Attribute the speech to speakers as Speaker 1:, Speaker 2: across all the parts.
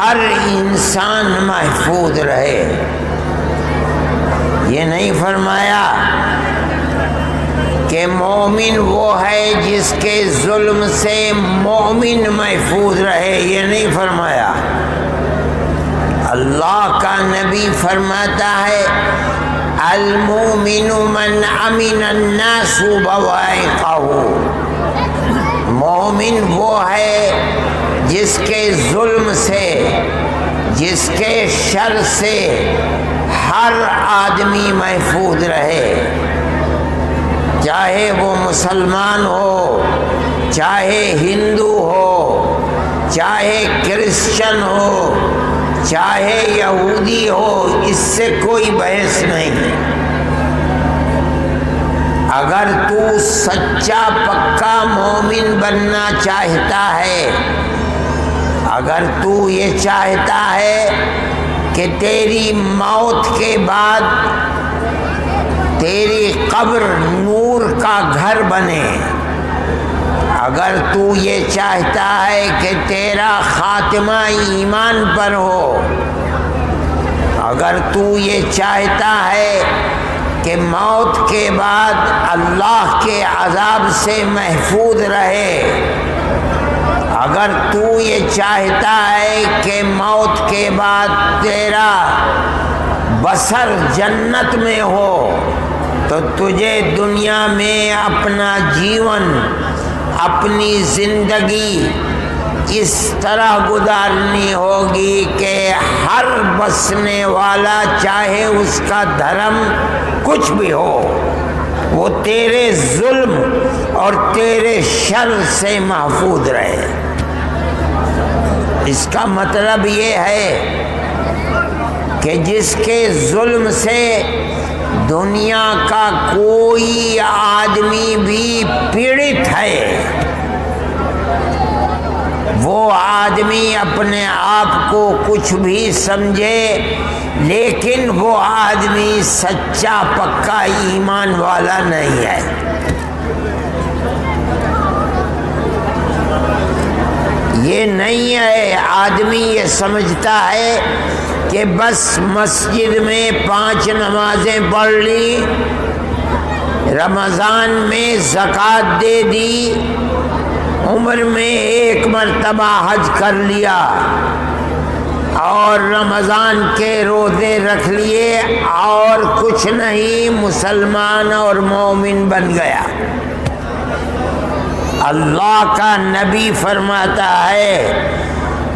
Speaker 1: ہر انسان محفوظ رہے۔ یہ نہیں فرمایا کہ مومن وہ ہے جس کے ظلم سے مومن محفوظ رہے، یہ نہیں فرمایا۔ اللہ کا نبی فرماتا ہے المومن من امن الناس بوائقہ، مومن وہ ہے جس کے ظلم سے، جس کے شر سے ہر آدمی محفوظ رہے، چاہے وہ مسلمان ہو، چاہے ہندو ہو، چاہے کرسچن ہو، چاہے یہودی ہو، اس سے کوئی بحث نہیں۔ اگر تو سچا پکا مومن بننا چاہتا ہے، اگر تو یہ چاہتا ہے کہ تیری موت کے بعد تیری قبر نور کا گھر بنے، اگر تو یہ چاہتا ہے کہ تیرا خاتمہ ایمان پر ہو، اگر تو یہ چاہتا ہے کہ موت کے بعد اللہ کے عذاب سے محفوظ رہے، اگر تو یہ چاہتا ہے کہ موت کے بعد تیرا بسر جنت میں ہو، تو تجھے دنیا میں اپنا جیون، اپنی زندگی اس طرح گزارنی ہوگی کہ ہر بسنے والا، چاہے اس کا دھرم کچھ بھی ہو، وہ تیرے ظلم اور تیرے شر سے محفوظ رہے۔ اس کا مطلب یہ ہے کہ جس کے ظلم سے دنیا کا کوئی آدمی بھی پیڑت ہے، وہ آدمی اپنے آپ کو کچھ بھی سمجھے، لیکن وہ آدمی سچا پکا ایمان والا نہیں ہے۔ یہ نہیں ہے آدمی یہ سمجھتا ہے کہ بس مسجد میں 5 نمازیں پڑھ لی، رمضان میں زکوٰۃ دے دی، عمر میں 1 مرتبہ حج کر لیا اور رمضان کے روزے رکھ لیے اور کچھ نہیں، مسلمان اور مومن بن گیا۔ اللہ کا نبی فرماتا ہے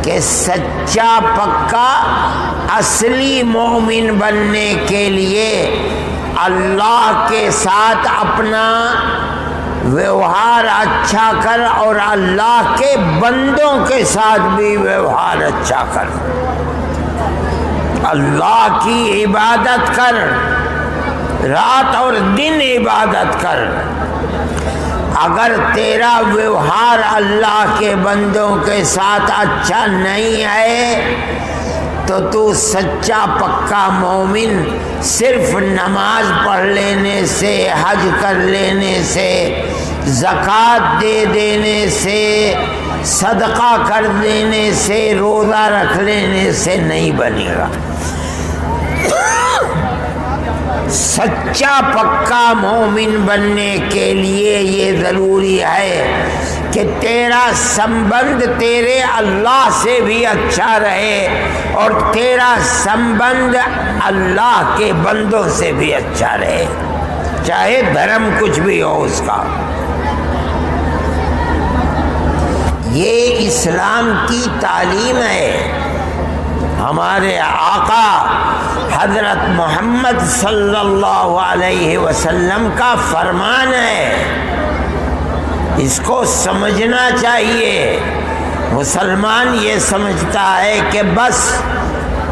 Speaker 1: کہ سچا پکا اصلی مومن بننے کے لیے اللہ کے ساتھ اپنا ویوہار اچھا کر اور اللہ کے بندوں کے ساتھ بھی ویوہار اچھا کر، اللہ کی عبادت کر، رات اور دن عبادت کر۔ اگر تیرا ویوہار اللہ کے بندوں کے ساتھ اچھا نہیں ہے تو سچا پکا مومن صرف نماز پڑھ لینے سے، حج کر لینے سے، زکوٰۃ دے دینے سے، صدقہ کر دینے سے، روزہ رکھ لینے سے نہیں بنے گا۔ سچا پکا مومن بننے کے لیے یہ ضروری ہے کہ تیرا سمبند تیرے اللہ سے بھی اچھا رہے اور تیرا سمبند اللہ کے بندوں سے بھی اچھا رہے، چاہے دھرم کچھ بھی ہو اس کا۔ یہ اسلام کی تعلیم ہے۔ ہمارے آقا حضرت محمد صلی اللہ علیہ وسلم کا فرمان ہے، اس کو سمجھنا چاہیے۔ مسلمان یہ سمجھتا ہے کہ بس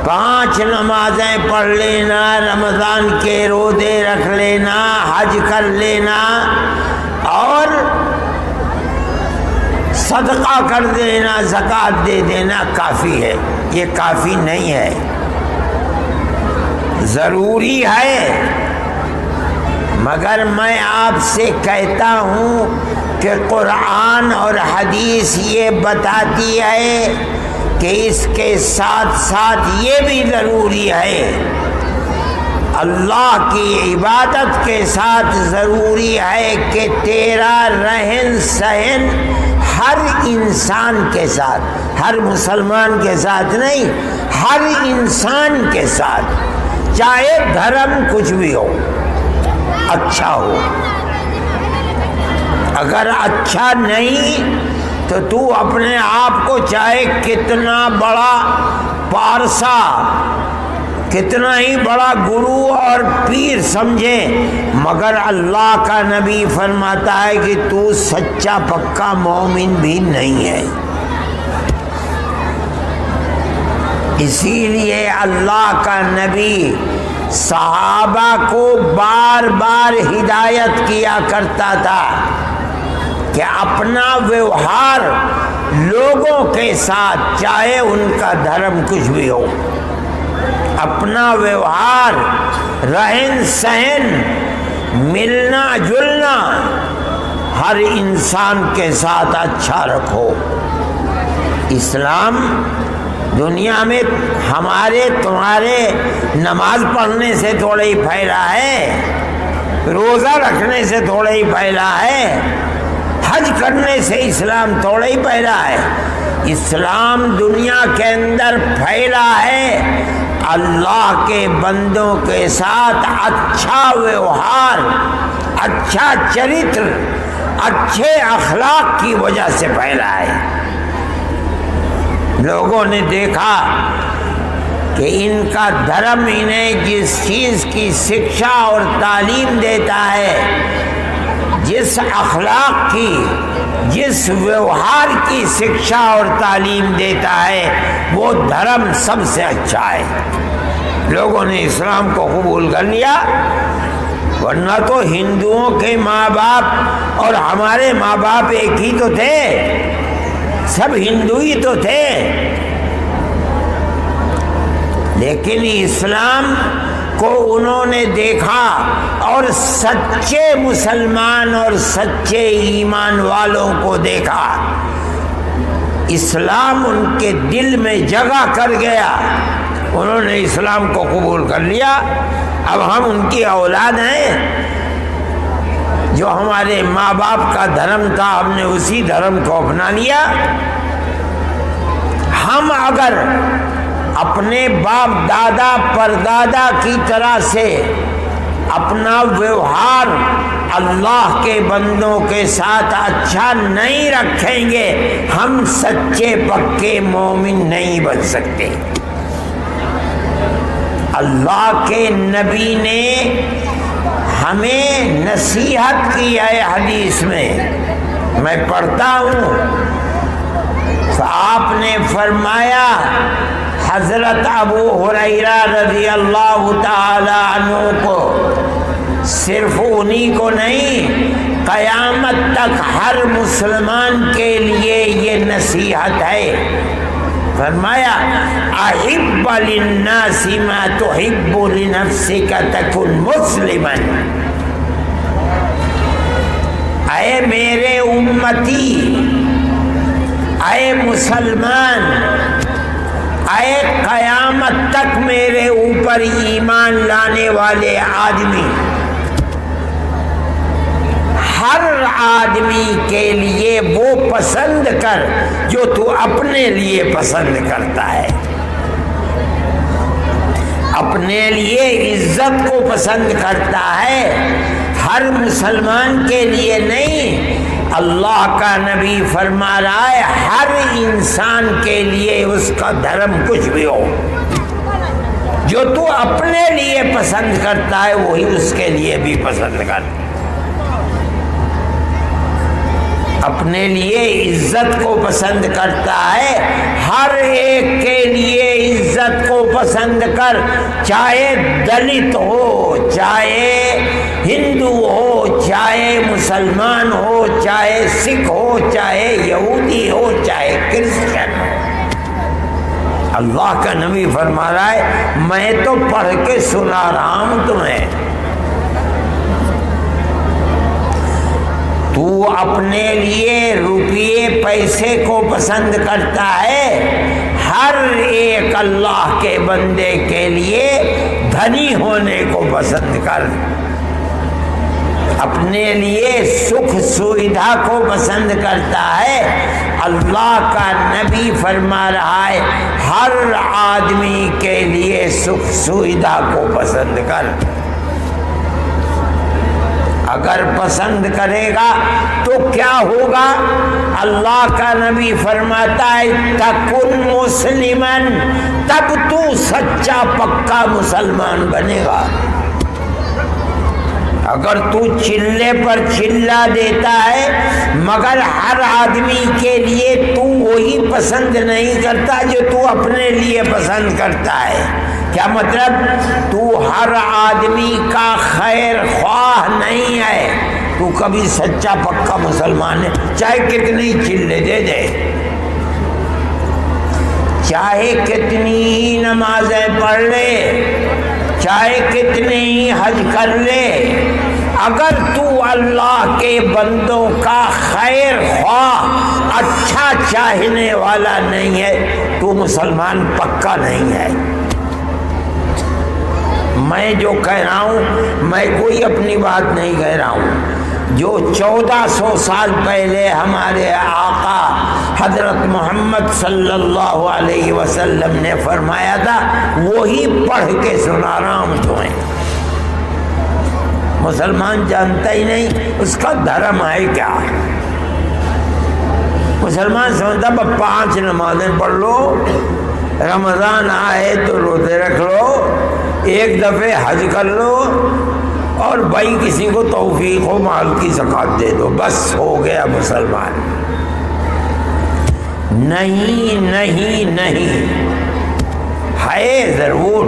Speaker 1: 5 نمازیں پڑھ لینا، رمضان کے روزے رکھ لینا، حج کر لینا اور صدقہ کر دینا، زکوٰۃ دے دینا کافی ہے۔ یہ کافی نہیں ہے، ضروری ہے، مگر میں آپ سے کہتا ہوں کہ قرآن اور حدیث یہ بتاتی ہے کہ اس کے ساتھ ساتھ یہ بھی ضروری ہے، اللہ کی عبادت کے ساتھ ضروری ہے کہ تیرا رہن سہن ہر انسان کے ساتھ، ہر مسلمان کے ساتھ نہیں، ہر انسان کے ساتھ، چاہے دھرم کچھ بھی ہو، اچھا ہو۔ اگر اچھا نہیں تو تو اپنے آپ کو چاہے کتنا بڑا پارسا، کتنا ہی بڑا گرو اور پیر سمجھے، مگر اللہ کا نبی فرماتا ہے کہ تو سچا پکا مومن بھی نہیں ہے۔ اسی لیے اللہ کا نبی صحابہ کو بار بار ہدایت کیا کرتا تھا کہ اپنا ویوہار لوگوں کے ساتھ، چاہے ان کا دھرم کچھ بھی ہو، اپنا ویوہار، رہن سہن، ملنا جلنا ہر انسان کے ساتھ اچھا رکھو۔ اسلام دنیا میں ہمارے تمہارے نماز پڑھنے سے تھوڑا ہی پھیلا ہے، روزہ رکھنے سے تھوڑا ہی پھیلا ہے، حج کرنے سے اسلام تھوڑا ہی پھیلا ہے۔ اسلام دنیا کے اندر پھیلا ہے اللہ کے بندوں کے ساتھ اچھا ویوہار، اچھا چرتر، اچھے اخلاق کی وجہ سے پھیلا ہے۔ لوگوں نے دیکھا کہ ان کا دھرم انہیں جس چیز کی شکشا اور تعلیم دیتا ہے، جس اخلاق کی، جس ویوہار کی شکشا اور تعلیم دیتا ہے، وہ دھرم سب سے اچھا ہے۔ لوگوں نے اسلام کو قبول کر لیا، ورنہ تو ہندوؤں کے ماں باپ اور ہمارے ماں باپ ایک ہی تو تھے، سب ہندو ہی تو تھے، لیکن اسلام کو انہوں نے دیکھا اور سچے مسلمان اور سچے ایمان والوں کو دیکھا، اسلام ان کے دل میں جگہ کر گیا، انہوں نے اسلام کو قبول کر لیا۔ اب ہم ان کی اولاد ہیں، جو ہمارے ماں باپ کا دھرم تھا ہم نے اسی دھرم کو اپنا لیا۔ ہم اگر اپنے باپ دادا پردادا کی طرح سے اپنا ویوہار اللہ کے بندوں کے ساتھ اچھا نہیں رکھیں گے، ہم سچے پکے مومن نہیں بن سکتے۔ اللہ کے نبی نے ہمیں نصیحت کی ہے حدیث میں پڑھتا ہوں، تو آپ نے فرمایا، حضرت ابو ہریرہ رضی اللہ تعالی عنہ کو، صرف انہی کو نہیں، قیامت تک ہر مسلمان کے لیے یہ نصیحت ہے۔ فرمایا، احب للناس ما تحب لنفسک تکن مسلما۔ اے میرے امتی، اے مسلمان، اے قیامت تک میرے اوپر ایمان لانے والے آدمی، ہر آدمی کے لیے وہ پسند کر جو تو اپنے لیے پسند کرتا ہے۔ اپنے لیے عزت کو پسند کرتا ہے، ہر مسلمان کے لیے نہیں۔ اللہ کا نبی فرما رہا ہے ہر انسان کے لیے اس کا دھرم کچھ بھی ہو، جو تو اپنے لیے پسند کرتا ہے وہی اس کے لیے بھی پسند کرتا ہے۔ اپنے لیے عزت کو پسند کرتا ہے، ہر ایک کے لیے عزت کو پسند کر، چاہے دلت ہو، چاہے ہندو ہو، چاہے مسلمان ہو، چاہے سکھ ہو، چاہے یہودی ہو، چاہے کرسچن ہو۔ اللہ کا نبی فرما رہا ہے، میں تو پڑھ کے سنا رہا ہوں تمہیں، تو اپنے لیے روپیے پیسے کو پسند کرتا ہے، ہر ایک اللہ کے بندے کے لیے دھنی ہونے کو پسند کر، اپنے لیے سکھ سویدھا کو پسند کرتا ہے۔ اللہ کا نبی فرما رہا ہے ہر آدمی کے لیے سکھ سویدھا کو پسند کر۔ اگر پسند کرے گا تو کیا ہوگا؟ اللہ کا نبی فرماتا ہے تکن مسلمن، تب تو سچا پکا مسلمان بنے گا۔ اگر تو چلے پر چلا دیتا ہے مگر ہر آدمی کے لیے تو وہی پسند نہیں کرتا جو تو اپنے لیے پسند کرتا ہے، کیا مطلب؟ تو ہر آدمی کا خیر خواہ نہیں ہے، تو کبھی سچا پکا مسلمان ہے، چاہے کتنی چلے دے دے، چاہے کتنی ہی نمازیں پڑھ لے، چاہے کتنے ہی حج کر لے، اگر تو اللہ کے بندوں کا خیر خواہ اچھا چاہنے والا نہیں ہے تو مسلمان پکا نہیں ہے۔ میں جو کہہ رہا ہوں میں کوئی اپنی بات نہیں کہہ رہا ہوں، جو 1400 سال پہلے ہمارے آقا حضرت محمد صلی اللہ علیہ وسلم نے فرمایا تھا وہی پڑھ کے سنا رہا ہوں تمہیں۔ مسلمان جانتا ہی نہیں اس کا دھرم ہے کیا۔ مسلمان سمجھتا 5 نمازیں پڑھ لو، رمضان آئے تو روزے رکھ لو، ایک دفعہ حج کر لو، اور بھائی کسی کو توفیق ہو مال کی زکوٰۃ دے دو، بس ہو گیا مسلمان۔ نہیں نہیں نہیں، ہے ضرور،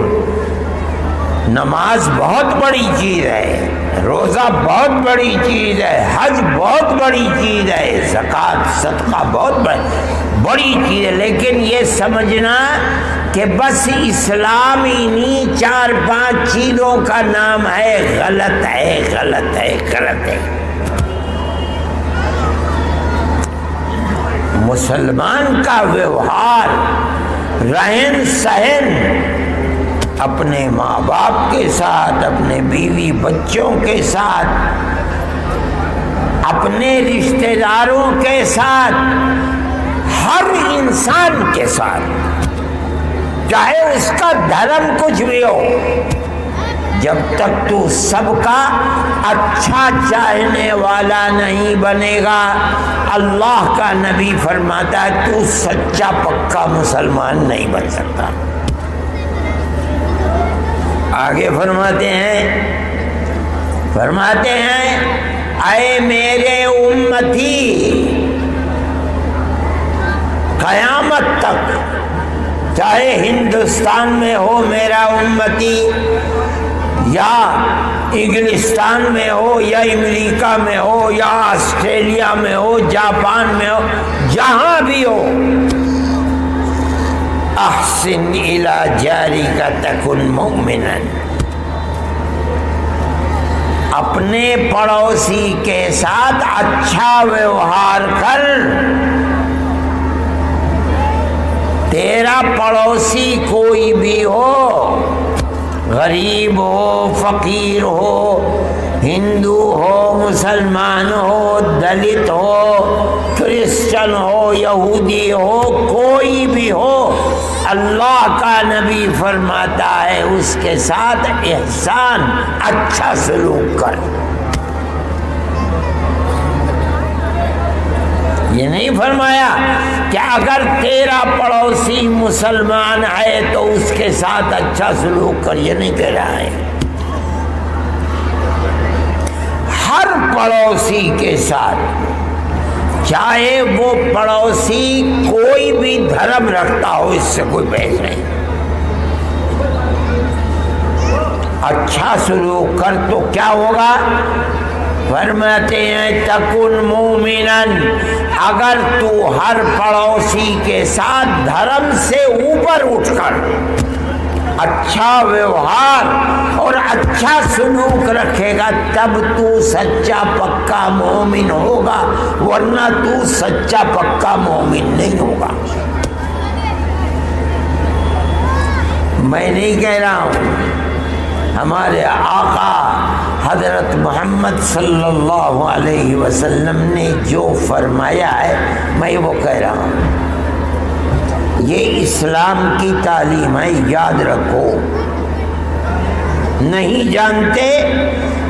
Speaker 1: نماز بہت بڑی چیز ہے، روزہ بہت بڑی چیز ہے، حج بہت بڑی چیز ہے، زکوٰۃ صدقہ بہت بڑی چیز ہے، لیکن یہ سمجھنا کہ بس اسلام انہی 4-5 چیزوں کا نام ہے، غلط ہے غلط ہے غلط ہے۔ مسلمان کا ویوہار، رہن سہن اپنے ماں باپ کے ساتھ، اپنے بیوی بچوں کے ساتھ، اپنے رشتہ داروں کے ساتھ، ہر انسان کے ساتھ، چاہے اس کا دھرم کچھ بھی ہو، جب تک تو سب کا اچھا چاہنے والا نہیں بنے گا، اللہ کا نبی فرماتا ہے تو سچا پکا مسلمان نہیں بن سکتا۔ آگے فرماتے ہیں اے میرے امتی، قیامت تک چاہے ہندوستان میں ہو میرا امتی، یا انگلستان میں ہو، یا امریکہ میں ہو، یا آسٹریلیا میں ہو، جاپان میں ہو، جہاں بھی ہو، احسن الی جارک تکن مؤمنا، اپنے پڑوسی کے ساتھ اچھا ویوہار کر۔ تیرا پڑوسی کوئی بھی ہو، غریب ہو، فقیر ہو، ہندو ہو، مسلمان ہو، دلت ہو، کرسچن ہو، یہودی ہو، کوئی بھی ہو، اللہ کا نبی فرماتا ہے اس کے ساتھ احسان، اچھا سلوک کر۔ یہ نہیں فرمایا کہ اگر تیرا پڑوسی مسلمان ہے تو اس کے ساتھ اچھا سلوک کر، یہ نہیں کہہ رہا ہے۔ ہر پڑوسی کے ساتھ، چاہے وہ پڑوسی کوئی بھی دھرم رکھتا ہو، اس سے کوئی بحث نہیں، اچھا سلوک کر تو کیا ہوگا؟ فرماتے ہیں تکن مومنن، اگر تو ہر پڑوسی کے ساتھ دھرم سے اوپر اٹھ کر اچھا ویوہار اور اچھا سلوک رکھے گا تب تو سچا پکا مومن ہوگا، ورنہ تو سچا پکا مومن نہیں ہوگا۔ میں نہیں کہہ رہا ہوں، ہمارے آقا حضرت محمد صلی اللہ علیہ وسلم نے جو فرمایا ہے میں وہ کہہ رہا ہوں۔ یہ اسلام کی تعلیم ہے، یاد رکھو۔ نہیں جانتے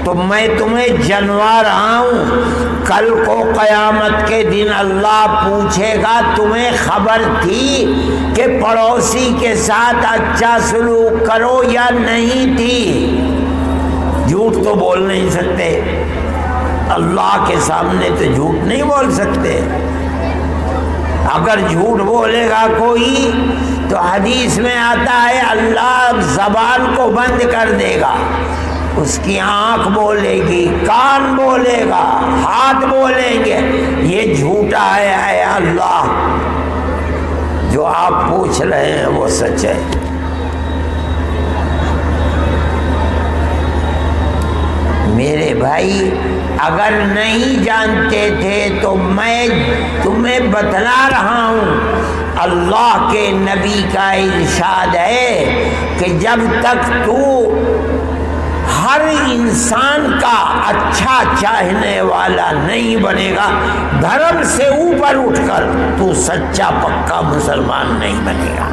Speaker 1: تو میں تمہیں جنوا رہا ہوں، کل کو قیامت کے دن اللہ پوچھے گا تمہیں خبر تھی کہ پڑوسی کے ساتھ اچھا سلوک کرو یا نہیں تھی؟ جھوٹ تو بول نہیں سکتے، اللہ کے سامنے تو جھوٹ نہیں بول سکتے۔ اگر جھوٹ بولے گا کوئی تو حدیث میں آتا ہے اللہ زبان کو بند کر دے گا، اس کی آنکھ بولے گی، کان بولے گا، ہاتھ بولیں گے یہ جھوٹا ہے، اے اللہ جو آپ پوچھ رہے ہیں وہ سچ ہے۔ میرے بھائی اگر نہیں جانتے تھے تو میں تمہیں بتلا رہا ہوں، اللہ کے نبی کا ارشاد ہے کہ جب تک تو ہر انسان کا اچھا چاہنے والا نہیں بنے گا، دھرم سے اوپر اٹھ کر تو سچا پکا مسلمان نہیں بنے گا۔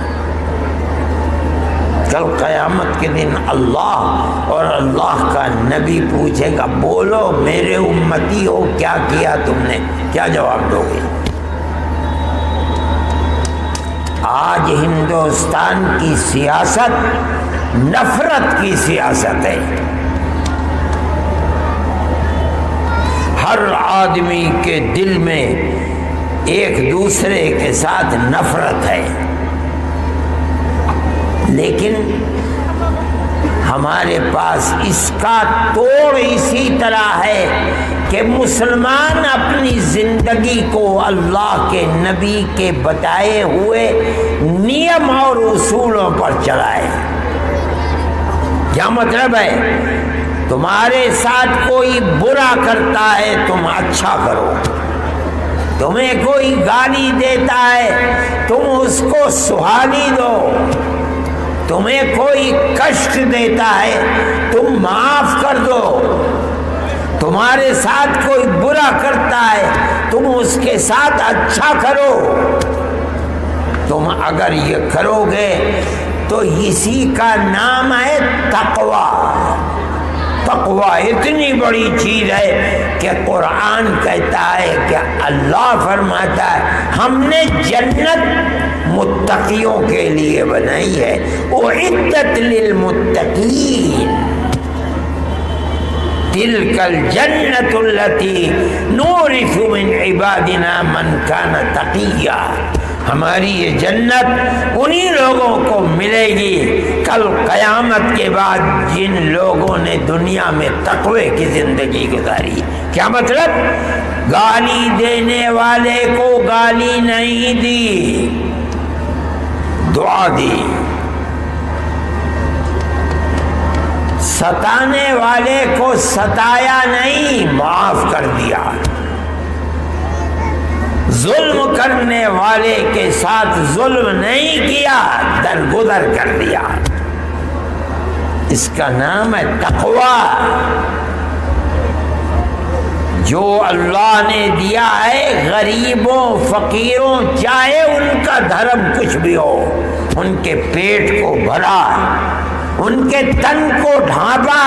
Speaker 1: کل قیامت کے دن اللہ اور اللہ کا نبی پوچھے گا بولو میرے امتی ہو کیا کیا تم نے، کیا جواب دو گے؟ آج ہندوستان کی سیاست نفرت کی سیاست ہے، ہر آدمی کے دل میں ایک دوسرے کے ساتھ نفرت ہے، لیکن ہمارے پاس اس کا توڑ اسی طرح ہے کہ مسلمان اپنی زندگی کو اللہ کے نبی کے بتائے ہوئے نیم اور اصولوں پر چلائے۔ کیا مطلب ہے؟ تمہارے ساتھ کوئی برا کرتا ہے تم اچھا کرو، تمہیں کوئی گالی دیتا ہے تم اس کو سہالی دو، تمہیں کوئی کشٹ دیتا ہے تم معاف کر دو، تمہارے ساتھ کوئی برا کرتا ہے تم اس کے ساتھ اچھا کرو۔ تم اگر یہ کرو گے تو اسی کا نام ہے تقوی۔ تقوی اتنی بڑی چیز ہے کہ قرآن کہتا ہے کہ اللہ فرماتا ہے ہم نے جنت متقیوں کے لیے بنائی ہے، اعدت للمتقین، تلک الجنت التی نورث من عبادنا من کان تقیا۔ ہماری یہ جنت انہی لوگوں کو ملے گی کل قیامت کے بعد جن لوگوں نے دنیا میں تقوی کی زندگی گزاری۔ کیا مطلب؟ گالی دینے والے کو گالی نہیں دی، دعا دی، ستانے والے کو ستایا نہیں، معاف کر دیا، ظلم کرنے والے کے ساتھ ظلم نہیں کیا، درگزر کر دیا۔ اس کا نام ہے تقوی۔ جو اللہ نے دیا ہے غریبوں فقیروں، چاہے ان کا دھرم کچھ بھی ہو، ان کے پیٹ کو بھرا، ان کے تن کو ڈھانپا،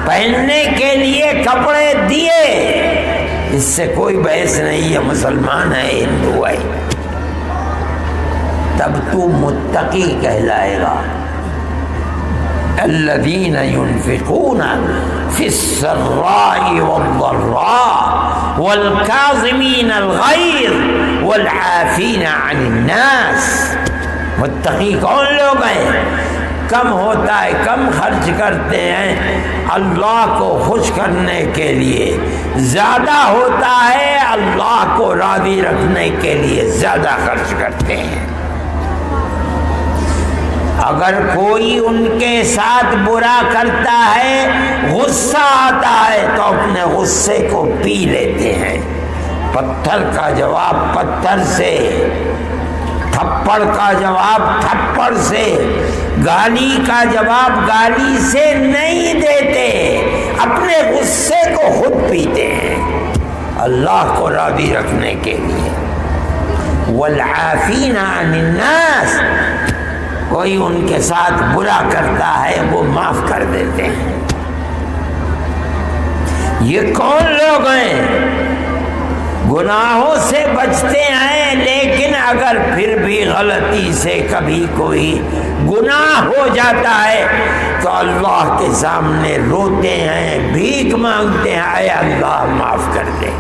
Speaker 1: پہننے کے لیے کپڑے دیے، اس سے کوئی بحث نہیں ہے مسلمان ہے ہندو ہے، تب تو متقی کہلائے گا۔ الذین ينفقون فی السراء والضراء والکاظمین الغیظ والعافین عن الناس۔ متقی کون لوگ ہیں؟ کم ہوتا ہے کم خرچ کرتے ہیں اللہ کو خوش کرنے کے لیے، زیادہ ہوتا ہے اللہ کو راضی رکھنے کے لیے زیادہ خرچ کرتے ہیں۔ اگر کوئی ان کے ساتھ برا کرتا ہے، غصہ آتا ہے تو اپنے غصے کو پی لیتے ہیں، پتھر کا جواب پتھر سے، تھپڑ کا جواب تھپڑ سے، گالی کا جواب گالی سے نہیں دیتے، اپنے غصے کو خود پیتے ہیں اللہ کو راضی رکھنے کے لیے۔ والعافین عن الناس، کوئی ان کے ساتھ برا کرتا ہے وہ معاف کر دیتے ہیں۔ یہ کون لوگ ہیں؟ گناہوں سے بچتے ہیں لیکن اگر پھر بھی غلطی سے کبھی کوئی گناہ ہو جاتا ہے تو اللہ کے سامنے روتے ہیں، بھیک مانگتے ہیں، اے اللہ معاف کر دے۔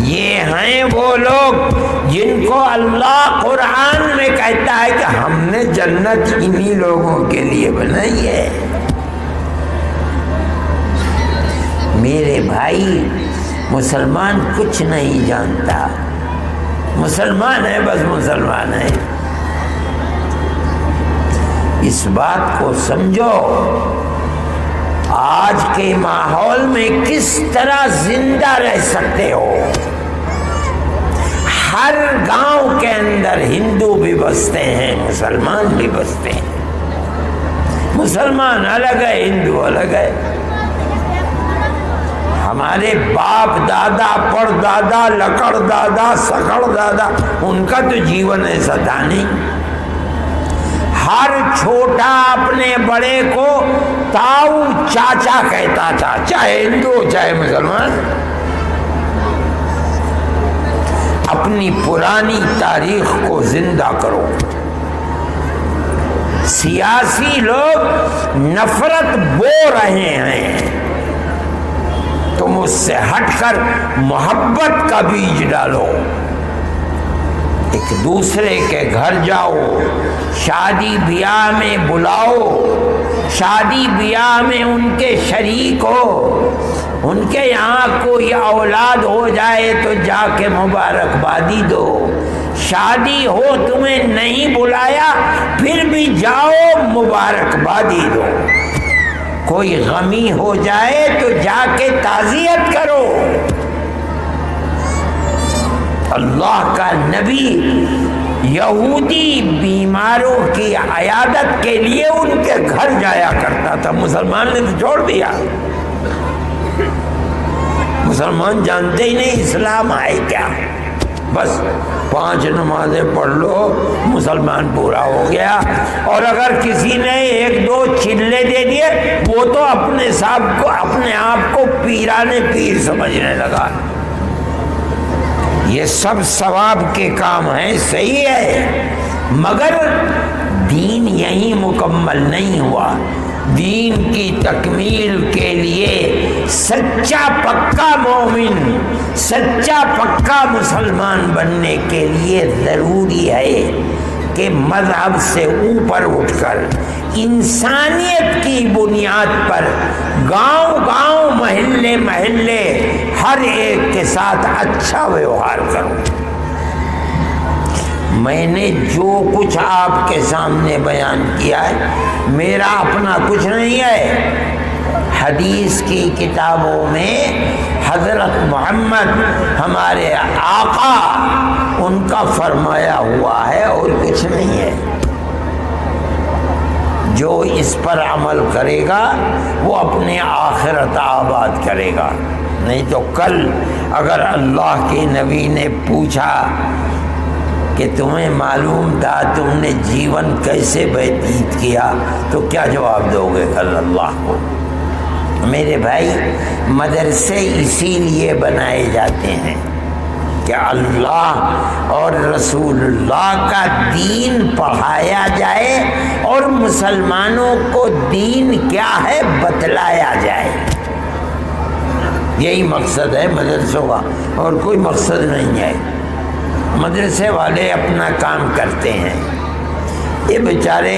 Speaker 1: یہ ہیں وہ لوگ جن کو اللہ قرآن میں کہتا ہے کہ ہم نے جنت انہی لوگوں کے لیے بنائی ہے۔ میرے بھائی، مسلمان کچھ نہیں جانتا، مسلمان ہے بس مسلمان ہے۔ اس بات کو سمجھو، آج کے ماحول میں کس طرح زندہ رہ سکتے ہو۔ ہر گاؤں کے اندر ہندو بھی بستے ہیں، مسلمان بھی بستے ہیں، مسلمان الگ ہے، ہندو الگ ہے۔ ہمارے باپ دادا پڑ دادا لکڑ دادا سکڑ دادا ان کا تو جیون ایسا تھا نہیں۔ ہر چھوٹا اپنے بڑے کو تاؤ چاچا کہتا تھا، چاہے ہندو چاہے مسلمان۔ اپنی پرانی تاریخ کو زندہ کرو۔ سیاسی لوگ نفرت بو رہے ہیں، تم اس سے ہٹ کر محبت کا بیج ڈالو، ایک دوسرے کے گھر جاؤ، شادی بیاہ میں بلاؤ، شادی بیاہ میں ان کے شریک ہو، ان کے یہاں کوئی اولاد ہو جائے تو جا کے مبارکبادی دو، شادی ہو تمہیں نہیں بلایا پھر بھی جاؤ مبارکبادی دو، کوئی غمی ہو جائے تو جا کے تعزیت کرو۔ اللہ کا نبی یہودی بیماروں کی عیادت کے لیے ان کے گھر جایا کرتا تھا، مسلمان نے تو چھوڑ دیا۔ مسلمان جانتے ہی نہیں اسلام ہے کیا، بس 5 نمازیں پڑھ لو مسلمان پورا ہو گیا۔ اور اگر کسی نے 1-2 چلے دے دیے وہ تو اپنے آپ کو پیرانے پیر سمجھنے لگا۔ یہ سب ثواب کے کام ہیں، صحیح ہے، مگر دین یہیں مکمل نہیں ہوا۔ دین کی تکمیل کے لیے سچا پکا مومن، سچا پکا مسلمان بننے کے لیے ضروری ہے کہ مذہب سے اوپر اٹھ کر انسانیت کی بنیاد پر گاؤں گاؤں محلے محلے ہر ایک کے ساتھ اچھا ویوہار کرو۔ میں نے جو کچھ آپ کے سامنے بیان کیا ہے میرا اپنا کچھ نہیں ہے، حدیث کی کتابوں میں حضرت محمد ہمارے آقا ان کا فرمایا ہوا ہے اور کچھ نہیں ہے۔ جو اس پر عمل کرے گا وہ اپنے آخرت آباد کرے گا، نہیں تو کل اگر اللہ کے نبی نے پوچھا کہ تمہیں معلوم تھا تم نے جیون کیسے ویتیت کیا تو کیا جواب دو گے کل اللہ کو؟ میرے بھائی، مدرسے اسی لیے بنائے جاتے ہیں کہ اللہ اور رسول اللہ کا دین پڑھایا جائے اور مسلمانوں کو دین کیا ہے بتلایا جائے۔ یہی مقصد ہے مدرسوں کا، اور کوئی مقصد نہیں ہے۔ مدرسے والے اپنا کام کرتے ہیں، یہ بیچارے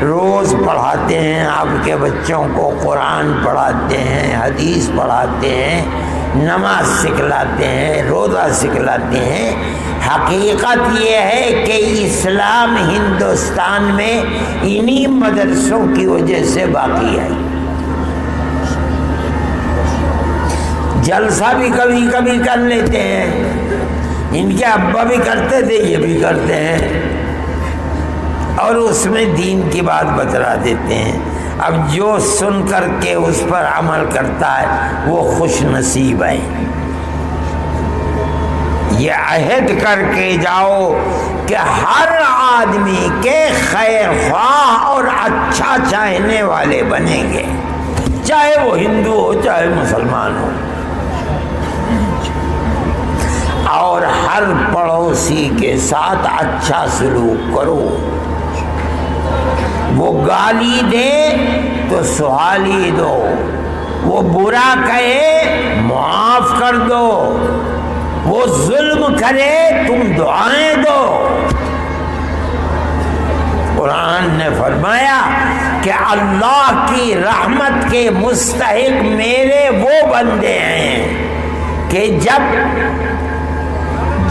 Speaker 1: روز پڑھاتے ہیں، آپ کے بچوں کو قرآن پڑھاتے ہیں، حدیث پڑھاتے ہیں، نماز سکھلاتے ہیں، روزہ سکھلاتے ہیں۔ حقیقت یہ ہے کہ اسلام ہندوستان میں انہی مدرسوں کی وجہ سے باقی ہے۔ جلسہ بھی کبھی کبھی کر لیتے ہیں، ان کے ابا بھی کرتے تھے، یہ بھی کرتے ہیں، اور اس میں دین کی بات بتلا دیتے ہیں. اب جو سن کر کے اس پر عمل کرتا ہے وہ خوش نصیب ہے. یہ عہد کر کے جاؤ کہ ہر آدمی کے خیر خواہ اور اچھا چاہنے والے بنیں گے، چاہے وہ ہندو ہو چاہے مسلمان ہو. اور ہر پڑوسی کے ساتھ اچھا سلوک کرو. وہ گالی دے تو سہالی دو، وہ برا کہے معاف کر دو، وہ ظلم کرے تم دعائیں دو. قرآن نے فرمایا کہ اللہ کی رحمت کے مستحق میرے وہ بندے ہیں کہ جب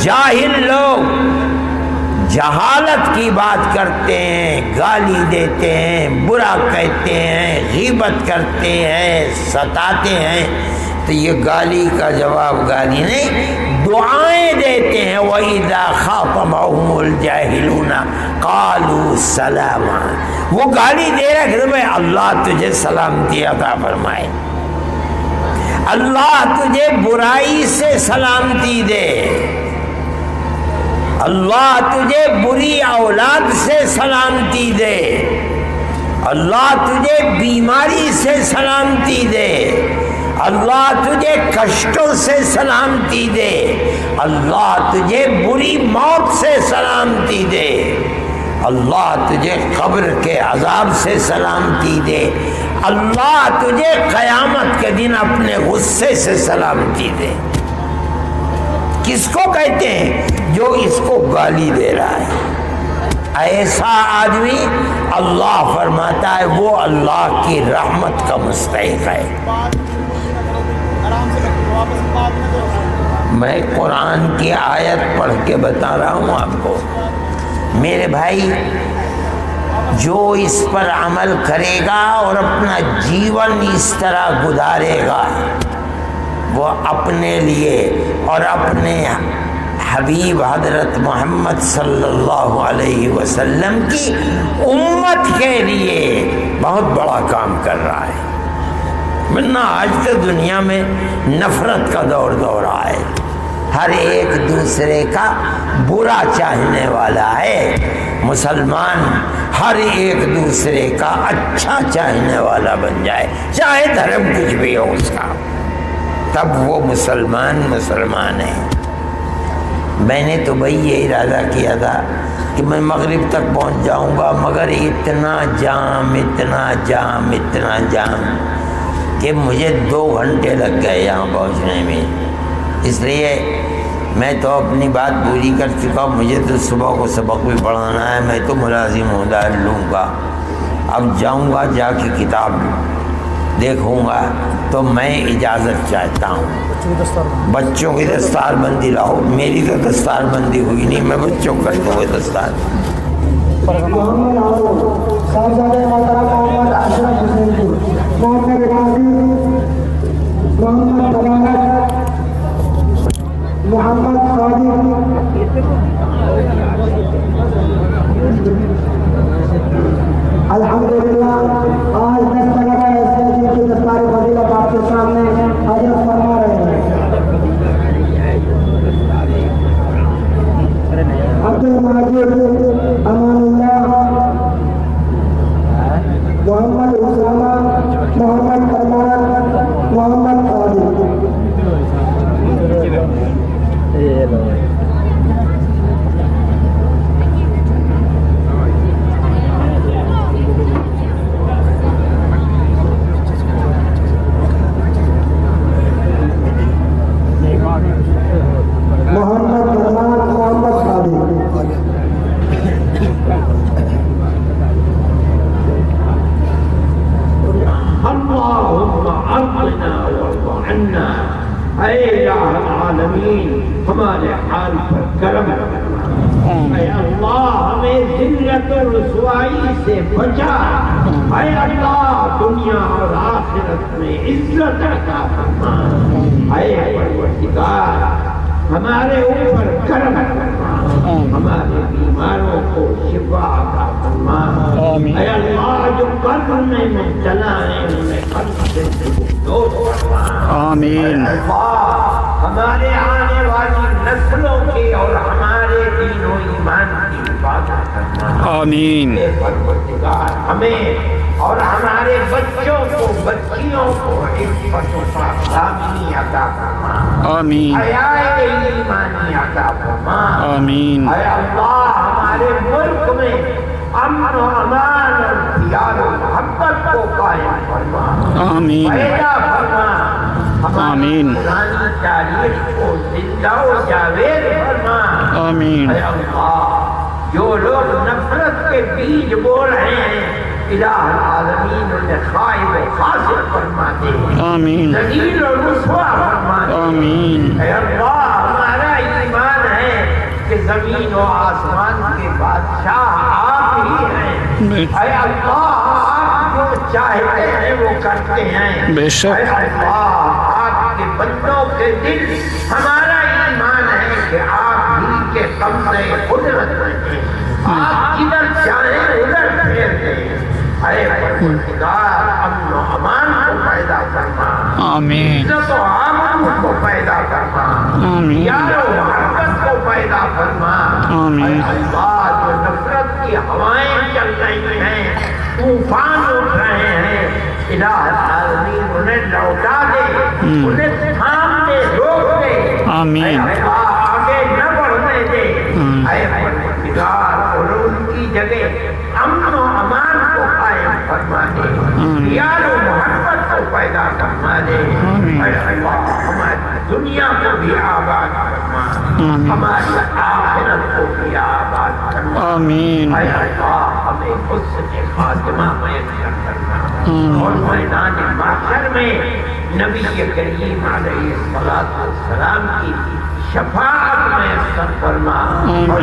Speaker 1: جاہل لوگ جہالت کی بات کرتے ہیں، گالی دیتے ہیں، برا کہتے ہیں، غیبت کرتے ہیں، ستاتے ہیں، تو یہ گالی کا جواب گالی نہیں، دعائیں دیتے ہیں. وَإِذَا خَاطَبَهُمُ الْجَاهِلُونَ قَالُوا سَلَامًا. وہ گالی دے رہا کہ بھائی اللہ تجھے سلامتی عطا فرمائے، اللہ تجھے برائی سے سلامتی دے، اللہ تجھے بری اولاد سے سلامتی دے، اللہ تجھے بیماری سے سلامتی دے، اللہ تجھے کشٹوں سے سلامتی دے، اللہ تجھے بری موت سے سلامتی دے، اللہ تجھے قبر کے عذاب سے سلامتی دے، اللہ تجھے قیامت کے دن اپنے غصے سے سلامتی دے. کس کو کہتے ہیں؟ جو اس کو گالی دے رہا ہے. ایسا آدمی اللہ فرماتا ہے وہ اللہ کی رحمت کا مستحق ہے. میں قرآن کی آیت پڑھ کے بتا رہا ہوں آپ کو. میرے بھائی، جو اس پر عمل کرے گا اور اپنا جیون اس طرح گزارے گا، وہ اپنے لیے اور اپنے حبیب حضرت محمد صلی اللہ علیہ وسلم کی امت کے لیے بہت بڑا کام کر رہا ہے. ورنہ آج تو دنیا میں نفرت کا دور رہا ہے، ہر ایک دوسرے کا برا چاہنے والا ہے. مسلمان ہر ایک دوسرے کا اچھا چاہنے والا بن جائے، چاہے دھرم کچھ بھی ہو اس کا، تب وہ مسلمان ہے. میں نے تو بھائی یہ ارادہ کیا تھا کہ میں مغرب تک پہنچ جاؤں گا، مگر اتنا جام کہ مجھے 2 گھنٹے لگ گئے یہاں پہنچنے میں. اس لیے میں تو اپنی بات پوری کر چکا ہوں. مجھے تو صبح کو سبق بھی پڑھانا ہے، میں تو ملازم ہودار لوں گا. اب جاؤں گا، جا کے کتاب دیکھوں گا. تو میں اجازت چاہتا ہوں، بچوں کی دستار بندی لاؤ. میری تو دستار بندی ہوئی نہیں، میں بچوں کر دوں گا دستار.
Speaker 2: الحمدللہ آج 10 طلبہ ایسے جن کی دستار فضیلت آپ کے سامنے حضرت فرما رہے ہیں. عبد الماجد امان اللہ، محمد اسامہ، محمد فرمان، محمد خالد.
Speaker 1: ہمارے حال پر کرم اے اللہ، ہمیں ذلت و رسوائی سے بچا. اے اللہ، دنیا اور آخرت میں عزت عطا فرما. اے پروردگار، ہمارے اوپر کرم فرما، ہمارے بیماروں کو شفا عطا فرما.
Speaker 3: آمین
Speaker 1: اے اللہ جو قلب میں مبتلا ہیں انہیں قلب سے دور فرما
Speaker 3: آمین
Speaker 1: اے اللہ ہمارے آنے والی نسلوں کی اور ہمارے دین و ایمان کی حفاظت کرنا
Speaker 3: آمین
Speaker 1: اے پروردگار ہمیں اور ہمارے بچوں کو بچیوں کو عفت و پاکدامنی عطا فرما
Speaker 3: آمین
Speaker 1: حیاء ایمانی عطا فرما
Speaker 3: آمین
Speaker 1: اے اللہ ہمارے ملک میں امن و امان اور پیار و محبت کو قائم فرما
Speaker 3: آمین
Speaker 1: پیدا فرما
Speaker 3: آمین
Speaker 1: ہماری پرانی تاریخ کو زندہ و جاوید فرما
Speaker 3: آمین
Speaker 1: اے اللہ جو لوگ نفرت کے بیج بو رہے ہیں الہ العالمین انہیں خائب و خاسر فرما دے
Speaker 3: آمین
Speaker 1: ذلیل و رسوا فرما دے
Speaker 3: آمین
Speaker 1: اے اللہ ہمارا ایمان ہے کہ زمین و آسمان کے بادشاہ آپ ہی ہیں اے اللہ آپ جو چاہتے ہیں وہ کرتے ہیں
Speaker 3: بے شک
Speaker 1: اے اللہ آپ کے بندوں کے دل ہمارا ایمان ہے کہ آپ ہی کے قبضے قدرت میں ہیں آپ جدھر چاہیں ادھر پھیر دیں اے پروردگار امن و امان کو پیدا کرنا
Speaker 3: آمین
Speaker 1: عزت و آمن کو پیدا کرنا
Speaker 3: آمین
Speaker 1: پیار و محبت کو پیدا کرنا
Speaker 3: آمین
Speaker 1: اے اللہ جو نفرت کی ہوائیں چل رہی ہیں طوفان اٹھ رہے ہیں الہ العالمین انہیں لوٹا دے انہیں تھام دے روک دے
Speaker 3: آمین
Speaker 1: اے اللہ آگے نہ بڑھنے دے اے پروردگار اور ان کی جگہ امن و امان کو قائم فرما دے پیار و محبت کو پیدا فرما دے اے اللہ ہماری دنیا کو بھی آباد فرما ہماری آخرت کو بھی آباد فرما
Speaker 3: آمین
Speaker 1: اے اللہ ہمیں حسن خاتمہ میسر کرنا اور میدان محشر میں نبی کریم علیہ السلام کی شفاعت میسر فرما اور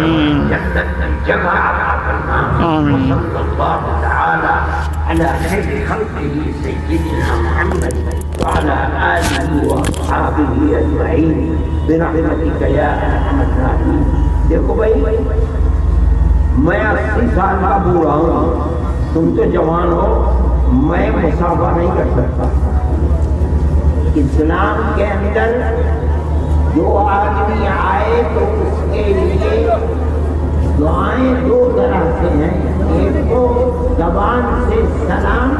Speaker 1: جنت کی جگہ عطا فرما
Speaker 3: آمین
Speaker 1: صلی اللہ تعالی علی خیر خلقه سیدنا محمد وعلى آله وأصحابه أجمعين برحمتك يا أرحم الراحمين. دیکھو بھائی میں 80 سال کا بوڑھا ہوں تم تو جوان ہو میں مسافہ نہیں کر سکتا اسلام کے اندر جو آدمی آئے تو اس کے لیے دعائیں دو طرح سے ہیں ایک تو زبان سے سلام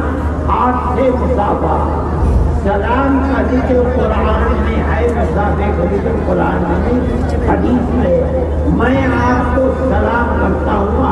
Speaker 1: ہاتھ سے مسافہ سلام کا ذکر قرآن میں ہے مسافے کا ذکر قرآن میں حدیث میں میں آپ کو سلام کرتا ہوں